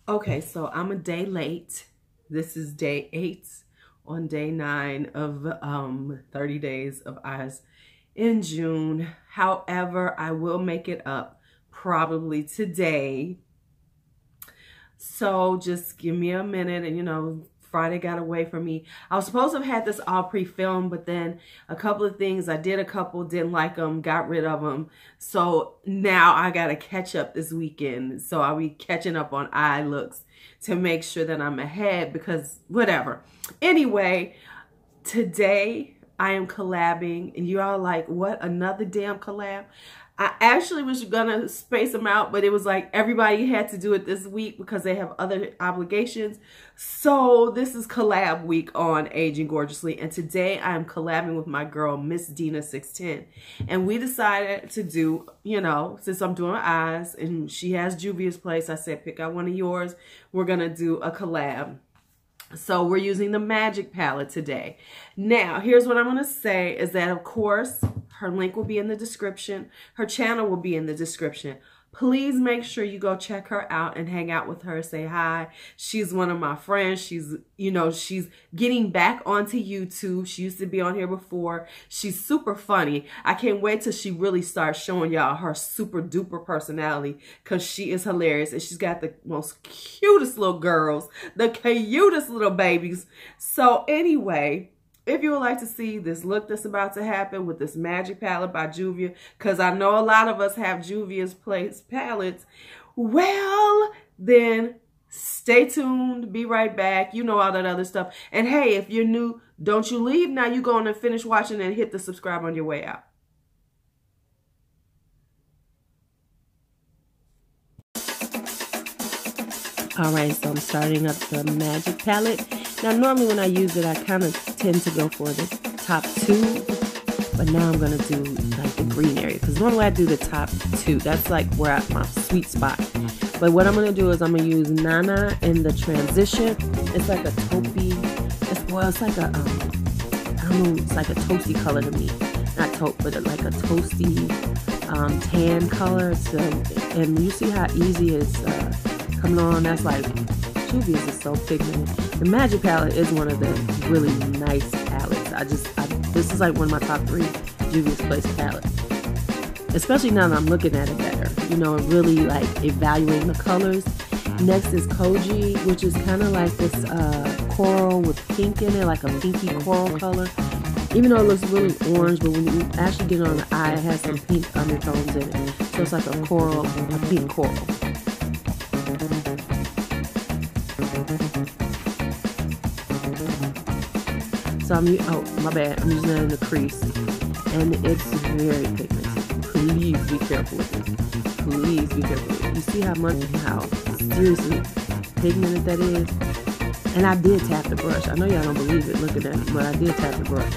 Okay, so I'm a day late. This is day 8 on day 9 of 30 days of eyes in June. However, I will make it up probably today. So just give me a minute, and you know, Friday got away from me. I was supposed to have had this all pre-filmed, but then a couple of things, I did a couple, didn't like them, got rid of them. So now I got to catch up this weekend. So I'll be catching up on eye looks to make sure that I'm ahead, because whatever. Anyway, today I am collabing, and you all like, what, another damn collab? I actually was gonna space them out, but it was like everybody had to do it this week because they have other obligations. So this is collab week on Aging Gorgeously, and today I am collabing with my girl MsDena610, and we decided to do, you know, since I'm doing eyes and she has Juvia's place, I said pick out one of yours. We're gonna do a collab. So we're using the Magic palette today. Now, here's what I'm going to say is that, of course, her link will be in the description. Her channel will be in the description. Please make sure you go check her out and hang out with her. Say hi. She's one of my friends. She's, you know, she's getting back onto YouTube. She used to be on here before. She's super funny. I can't wait till she really starts showing y'all her super duper personality, because she is hilarious. And she's got the most cutest little girls, the cutest little babies. So anyway, if you would like to see this look that's about to happen with this Magic palette by Juvia, because I know a lot of us have Juvia's Place palettes, well, then stay tuned. Be right back. You know all that other stuff. And hey, if you're new, don't you leave. Now you're going to finish watching and hit the subscribe on your way out. All right, so I'm starting up the Magic palette. Now, normally when I use it, I kind of tend to go for the top 2, but now I'm going to do like the green area, because normally I do the top 2. That's like where my sweet spot. But what I'm going to do is I'm going to use Nana in the transition. It's like a taupey, it's like a, I don't know, it's like a toasty color to me. Not taupe, but like a toasty tan color. So, and you see how easy it's coming on. That's like, Juvia's is so pigmented. The Magic palette is one of the really nice palettes. This is like one of my top 3 Juvia's Place palettes. Especially now that I'm looking at it better. You know, really like evaluating the colors. Next is Koji, which is kind of like this coral with pink in it, like a pinky coral color. Even though it looks really orange, but when you actually get it on the eye, it has some pink undertones in it. So it's like a coral, a pink coral. So oh my bad, I'm using that in the crease, and it's very pigmented. Please be careful with this. Please be careful with it. You see how seriously pigmented that is? And I did tap the brush. I know y'all don't believe it looking at it, but I did tap the brush.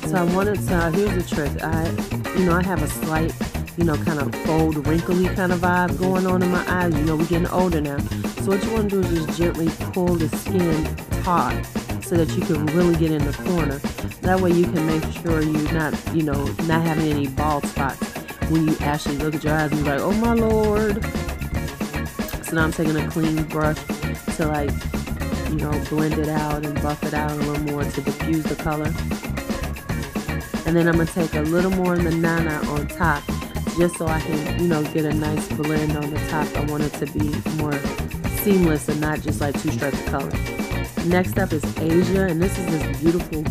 So I wanted to, here's the trick. I have a slight, kind of fold, wrinkly kind of vibe going on in my eyes. You know, we're getting older now. So what you want to do is just gently pull the skin taut so that you can really get in the corner. That way you can make sure you're not, not having any bald spots when you actually look at your eyes and be like, oh my Lord. So now I'm taking a clean brush to blend it out and buff it out a little more to diffuse the color. And then I'm going to take a little more in the Nana on top, just so I can, get a nice blend on the top. I want it to be more seamless and not just like 2 stripes of color. Next up is Asia, and this is this beautiful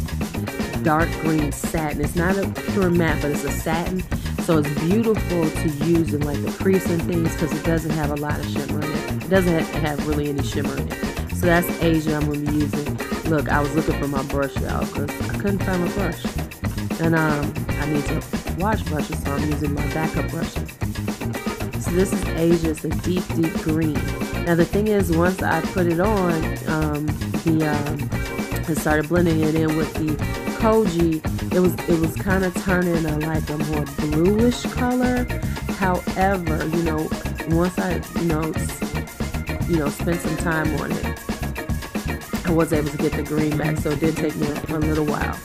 dark green satin. It's not a pure matte, but it's a satin. So it's beautiful to use in like the crease and things because it doesn't have a lot of shimmer in it. It doesn't have really any shimmer in it. So that's Asia I'm going to be using. Look, I was looking for my brush, y'all, because I couldn't find my brush. And I need to wash brushes, so I'm using my backup brushes. So this is Asia. It's a deep, deep green. Now the thing is, once I put it on, and started blending it in with the Koji, it was kind of turning a like a more bluish color. However, you know, once I spent some time on it, I was able to get the green back, so it did take me a little while.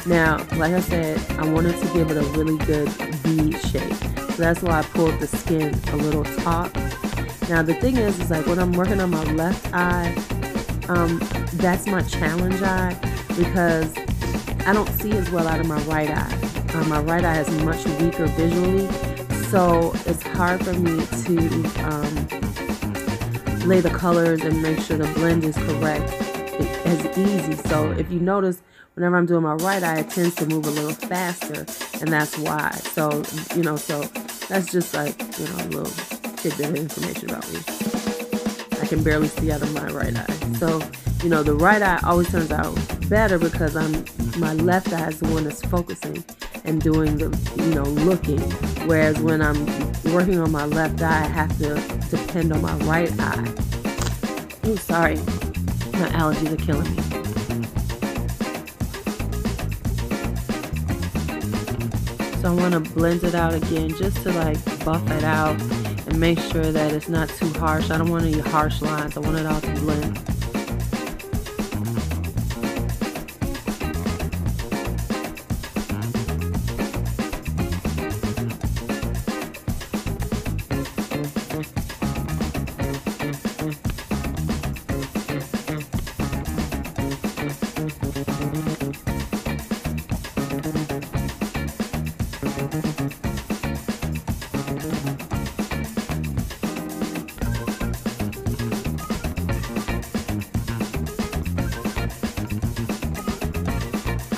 Now, like I said, I wanted to give it a really good V shape, so that's why I pulled the skin a little taut. Now the thing is like when I'm working on my left eye, that's my challenge eye because I don't see as well out of my right eye. My right eye is much weaker visually, so it's hard for me to lay the colors and make sure the blend is correct as easy. So if you notice, whenever I'm doing my right eye, it tends to move a little faster, and that's why. So, you know, so that's just like, you know, a little tidbit of information about me. I can barely see out of my right eye. So, you know, the right eye always turns out better because my left eye is the one that's focusing and doing the, you know, looking. Whereas when I'm working on my left eye, I have to depend on my right eye. Oh, sorry. My allergies are killing me. So I want to blend it out again just to like buff it out and make sure that it's not too harsh. I don't want any harsh lines. I want it all to blend.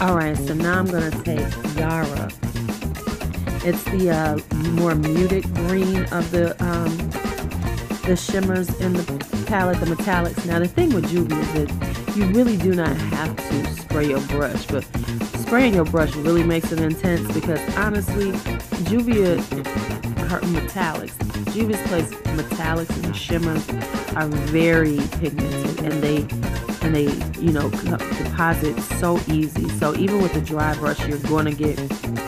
Alright, so now I'm going to take Yara. It's the more muted green of the shimmers in the palette, the metallics. Now the thing with Juvia is that you really do not have to spray your brush, but spraying your brush really makes it intense because honestly, Juvia, her metallics, Juvia's place metallics and shimmers are very pigmented, and they you know, deposit so easy. So even with a dry brush, you're going to get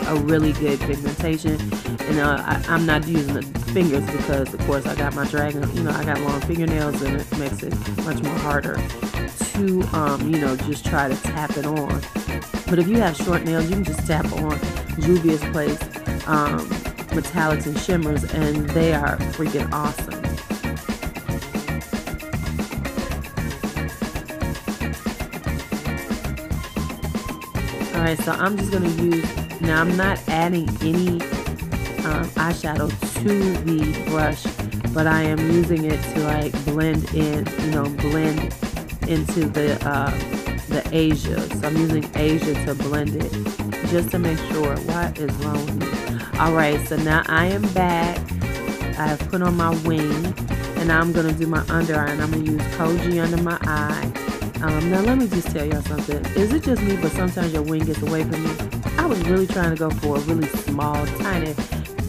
a really good pigmentation. And I'm not using the fingers because, of course, I got my dragon, you know, I got long fingernails, and it makes it much more harder to, you know, just try to tap it on. But if you have short nails, you can just tap on Juvia's place metallics and shimmers, and they are freaking awesome. Alright, so I'm just going to use, now I'm not adding any eyeshadow to the brush, but I am using it to like blend in, you know, blend into the Asia. So I'm using Asia to blend it, just to make sure. What is wrong with me? Alright, so now I am back. I have put on my wing, and now I'm going to do my under eye, and I'm going to use Koji under my eye. Now let me just tell y'all something. Is it just me, but sometimes your wing gets away from me? I was really trying to go for a really small, tiny,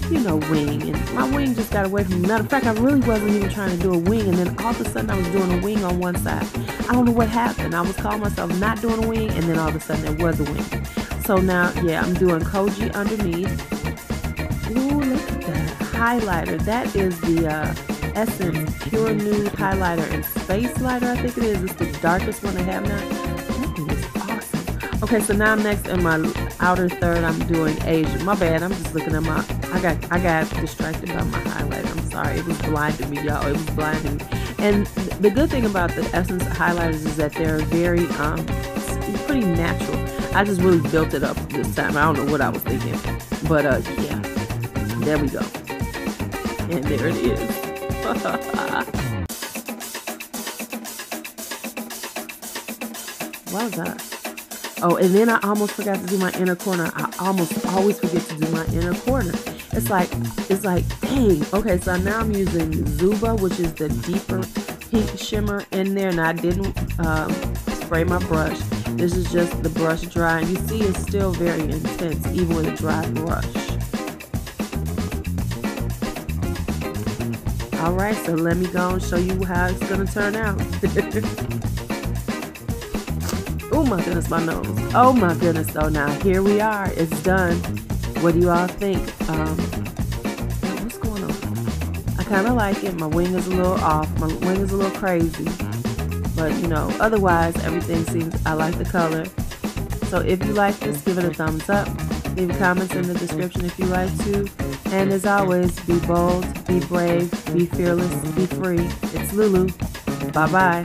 you know, wing, and my wing just got away from me. Matter of fact, I really wasn't even trying to do a wing, and then all of a sudden I was doing a wing on one side. I don't know what happened. I was calling myself not doing a wing, and then all of a sudden there was a wing. So now, yeah, I'm doing Koji underneath. Ooh, look at that highlighter. That is the Essence Pure Nude Highlighter and Space Lighter, I think it is. It's the darkest one I have now. That thing is awesome. Okay, so now next in my outer third, I'm doing Asia. My bad, I'm just looking at my, I got distracted by my highlighter. I'm sorry, it was blinding me, y'all. It was blinding me. And the good thing about the Essence highlighters is that they're very, pretty natural. I just really built it up this time. I don't know what I was thinking. But, yeah, there we go. And there it is. What was that? Oh, and then I almost forgot to do my inner corner. I almost always forget to do my inner corner. It's like, dang. Okay, so now I'm using Zuba, which is the deeper pink shimmer in there, and I didn't spray my brush. This is just the brush dry, and you see it's still very intense, even with a dry brush. Alright, so let me go and show you how it's going to turn out. my goodness, my nose. Oh my goodness. So now here we are. It's done. What do you all think? What's going on? I kind of like it. My wing is a little off. My wing is a little crazy. But, you know, otherwise, everything seems, I like the color. So if you like this, give it a thumbs up. Leave comments in the description if you like to. And as always, be bold, be brave, be fearless, be free. It's LuuLuu. Bye-bye.